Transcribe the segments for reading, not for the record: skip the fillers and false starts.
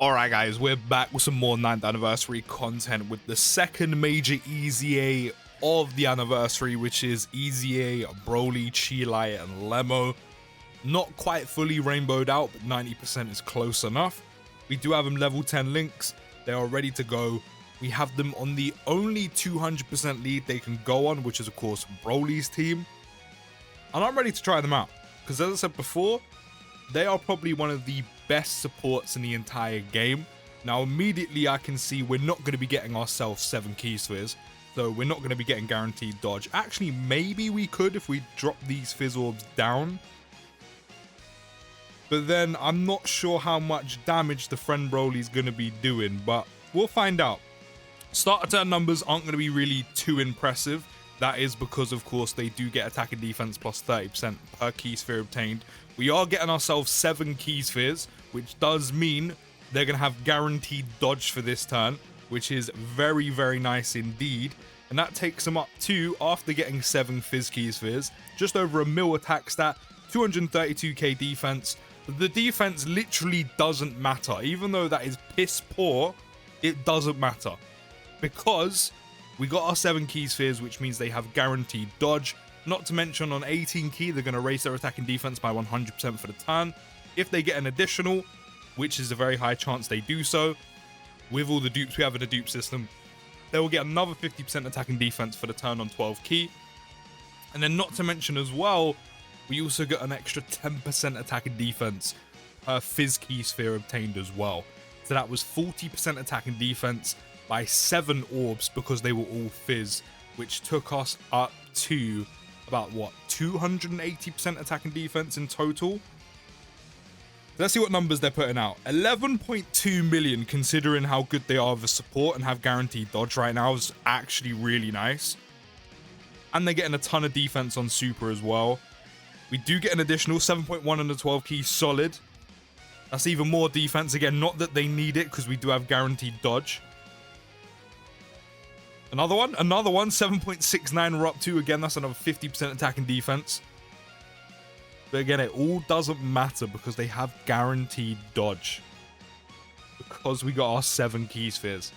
Alright guys, we're back with some more 9th anniversary content with the second major EZA of the anniversary, which is EZA, Broly, Cheelai, and Lemo. Not quite fully rainbowed out, but 90% is close enough. We do have them level 10 links. They are ready to go. We have them on the only 200% lead they can go on, which is of course Broly's team. And I'm ready to try them out, because as I said before, they are probably one of the best supports in the entire game. Now immediately I can see we're not going to be getting ourselves 7 key spheres, so we're not going to be getting guaranteed dodge. Actually, maybe we could if we drop these fizz orbs down, but then I'm not sure how much damage the friend Broly's going to be doing, but we'll find out. Starter turn numbers aren't going to be really too impressive. That is because, of course, they do get attack and defense plus 30% per key sphere obtained. We are getting ourselves 7 key spheres, which does mean they're going to have guaranteed dodge for this turn, which is very, very nice indeed. And that takes them up to, after getting 7 fizz key spheres, just over a mil attack stat, 232k defense. The defense literally doesn't matter. Even though that is piss poor, it doesn't matter. Because we got our 7 key spheres, which means they have guaranteed dodge. Not to mention on 18 key, they're going to raise their attack and defense by 100% for the turn. If they get an additional, which is a very high chance they do so, with all the dupes we have in the dupe system, they will get another 50% attack and defense for the turn on 12 key. And then not to mention as well, we also get an extra 10% attack and defense per fizz key sphere obtained as well. So that was 40% attack and defense by 7 orbs because they were all fizz, which took us up to about what, 280% attack and defense in total. Let's see what numbers they're putting out. 11.2 million, considering how good they are with support and have guaranteed dodge right now, is actually really nice. And they're getting a ton of defense on super as well. We do get an additional 7.1 on the 12 key solid. That's even more defense. Again, not that they need it because we do have guaranteed dodge. Another one, 7.69 we're up to. Again, that's another 50% attack and defense. But again, it all doesn't matter because they have guaranteed dodge. Because we got our 7 key spheres.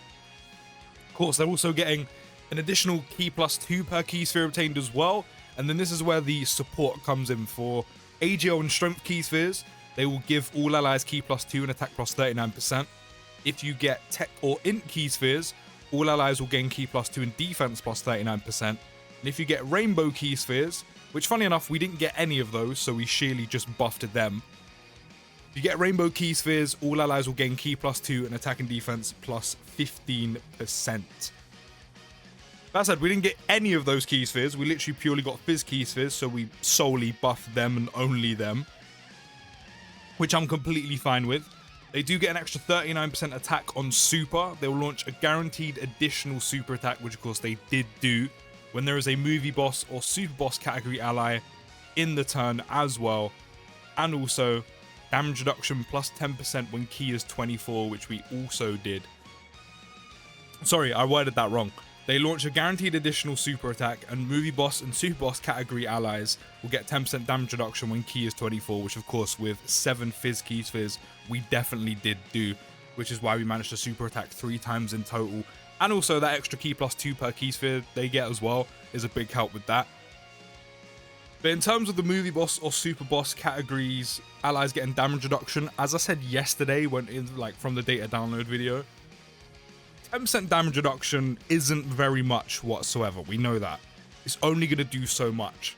Of course, they're also getting an additional key plus 2 per key sphere obtained as well. And then this is where the support comes in for AGL and strength key spheres. They will give all allies key plus 2 and attack plus 39%. If you get tech or int key spheres, all allies will gain key plus 2 and defense plus 39%. And if you get rainbow key spheres, which funny enough, we didn't get any of those, so we sheerly just buffed them. If you get rainbow key spheres, all allies will gain key plus 2 and attack and defense plus 15%. That said, we didn't get any of those key spheres. We literally purely got fizz key spheres, so we solely buffed them and only them, which I'm completely fine with. They do get an extra 39% attack on super. They will launch a guaranteed additional super attack, which of course they did do, when there is a movie boss or super boss category ally in the turn as well. And also damage reduction plus 10% when key is 24, which we also did. Sorry, I worded that wrong. They launch a guaranteed additional super attack, and movie boss and super boss category allies will get 10% damage reduction when key is 24, which of course with 7 fizz key spheres we definitely did do, which is why we managed to super attack 3 times in total. And also that extra key plus 2 per key sphere they get as well is a big help with that. But in terms of the movie boss or super boss categories, allies getting damage reduction, as I said yesterday when from the data download video, 10% damage reduction isn't very much whatsoever. We know that. It's only going to do so much.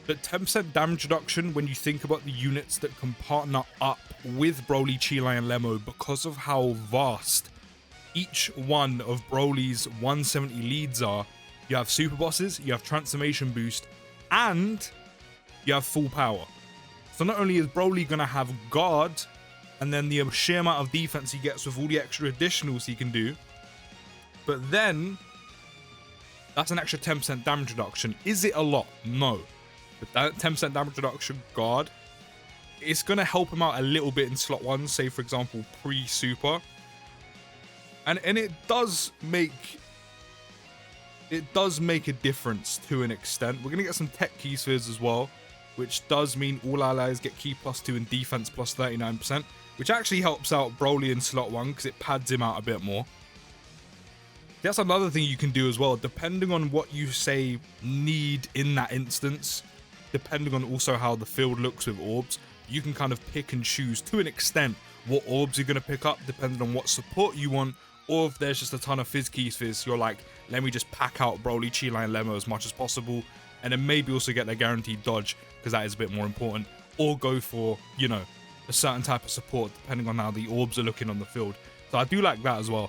But 10% damage reduction, when you think about the units that can partner up with Broly, Cheelai, and Lemo, because of how vast each one of Broly's 170 leads are, you have super bosses, you have transformation boost, and you have full power. So not only is Broly going to have guard, and then the sheer amount of defense he gets with all the extra additionals he can do, but then that's an extra 10% damage reduction. Is it a lot? No. But that 10% damage reduction guard, it's going to help him out a little bit in slot 1, say for example pre-super. And it does make a difference to an extent. We're going to get some tech key spheres as well, which does mean all allies get key plus 2 and defense plus 39%. which actually helps out Broly in slot 1 because it pads him out a bit more. That's another thing you can do as well, depending on what you say need in that instance, depending on also how the field looks with orbs, you can kind of pick and choose to an extent what orbs you're going to pick up, depending on what support you want, or if there's just a ton of Fizz Keys Fizz, you're like, let me just pack out Broly, Cheelai, and Lemo as much as possible, and then maybe also get their guaranteed dodge, because that is a bit more important, or go for, you know, a certain type of support, depending on how the orbs are looking on the field. So I do like that as well.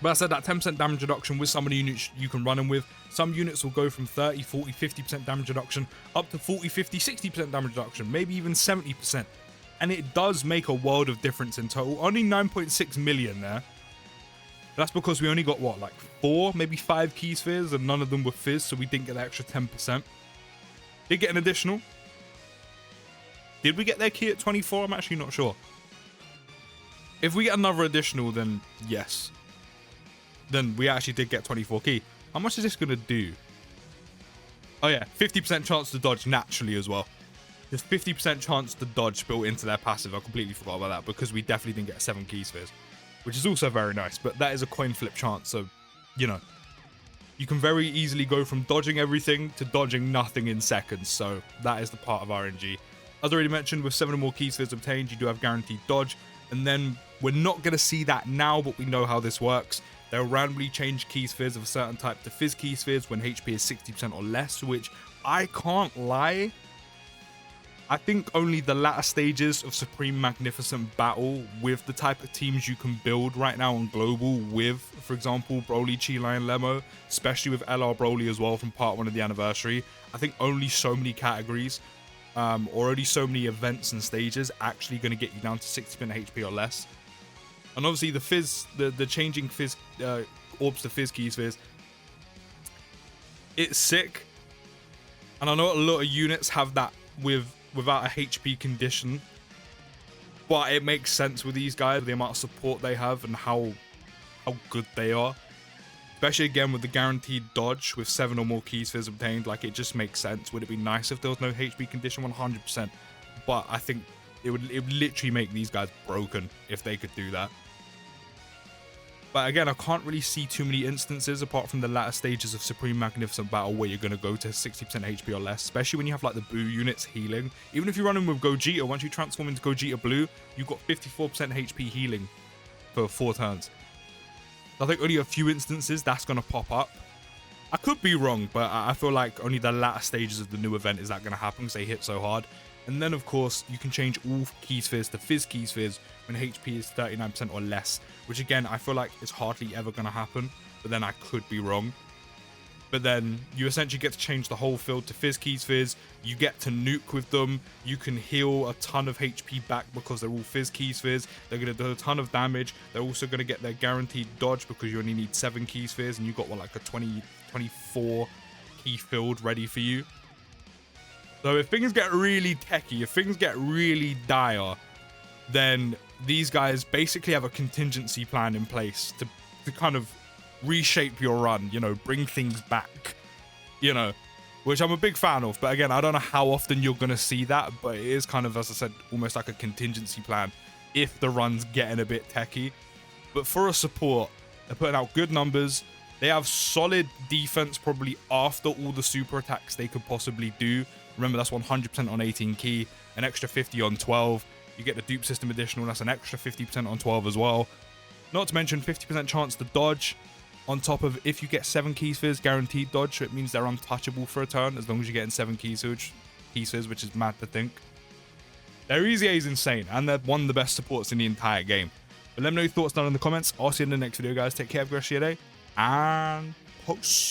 But I said that 10% damage reduction with some of the units you can run them with. Some units will go from 30, 40, 50% damage reduction up to 40, 50, 60% damage reduction, maybe even 70%. And it does make a world of difference in total. Only 9.6 million there. That's because we only got, what, like 4, maybe 5 Key Spheres, and none of them were Fizz, so we didn't get the extra 10%. Did get an additional. Did we get their key at 24? I'm actually not sure. If we get another additional, then yes. Then we actually did get 24 key. How much is this going to do? Oh yeah, 50% chance to dodge naturally as well. There's 50% chance to dodge built into their passive. I completely forgot about that because we definitely didn't get 7 Key Spheres, which is also very nice, but that is a coin flip chance, so, you know, you can very easily go from dodging everything to dodging nothing in seconds, so that is the part of RNG. As already mentioned, with 7 or more Key Spheres obtained, you do have guaranteed dodge, and then we're not going to see that now, but we know how this works. They'll randomly change Key Spheres of a certain type to Fizz Key Spheres when HP is 60% or less, which I can't lie, I think only the latter stages of Supreme Magnificent Battle with the type of teams you can build right now on Global with, for example, Broly, Cheelai, and Lemo, especially with LR Broly as well from part 1 of the anniversary. I think only so many categories or only so many events and stages actually going to get you down to 60% HP or less. And obviously the Fizz, the changing Fizz orbs to Fizz Key Spheres, it's sick. And I know a lot of units have that without a HP condition, but it makes sense with these guys, the amount of support they have and how good they are, especially again with the guaranteed dodge with 7 or more Key Spheres obtained. Like, it just makes sense. Would it be nice if there was no HP condition? 100%, but I think it would literally make these guys broken if they could do that. But again, I can't really see too many instances apart from the latter stages of Supreme Magnificent Battle where you're going to go to 60% HP or less, especially when you have like the Boo units healing. Even if you're running with Gogeta, once you transform into Gogeta Blue, you've got 54% HP healing for 4 turns. I think only a few instances that's going to pop up. I could be wrong, but I feel like only the latter stages of the new event is that going to happen because they hit so hard. And then, of course, you can change all Key Spheres to Fizz Key Spheres when HP is 39% or less, which again, I feel like is hardly ever going to happen, but then I could be wrong. But then you essentially get to change the whole field to Fizz Key Spheres. You get to nuke with them. You can heal a ton of HP back because they're all Fizz Key Spheres. They're going to do a ton of damage. They're also going to get their guaranteed dodge because you only need 7 Key Spheres and you've got, what, like a 24 key field ready for you. So if things get really techie, if things get really dire, then these guys basically have a contingency plan in place to kind of reshape your run, you know, bring things back, you know, which I'm a big fan of. But again, I don't know how often you're going to see that, but it is kind of, as I said, almost like a contingency plan if the run's getting a bit techie. But for a support, they're putting out good numbers. They have solid defense probably after all the super attacks they could possibly do. Remember, that's 100% on 18 key, an extra 50 on 12. You get the dupe system additional, that's an extra 50% on 12 as well. Not to mention 50% chance to dodge on top of, if you get 7 Key Spheres guaranteed dodge, so it means they're untouchable for a turn as long as you're getting 7 Key Spheres, which is mad to think. Their EZA is insane, and they're one of the best supports in the entire game. But let me know your thoughts down in the comments. I'll see you in the next video, guys. Take care, have a great rest of your day, and peace.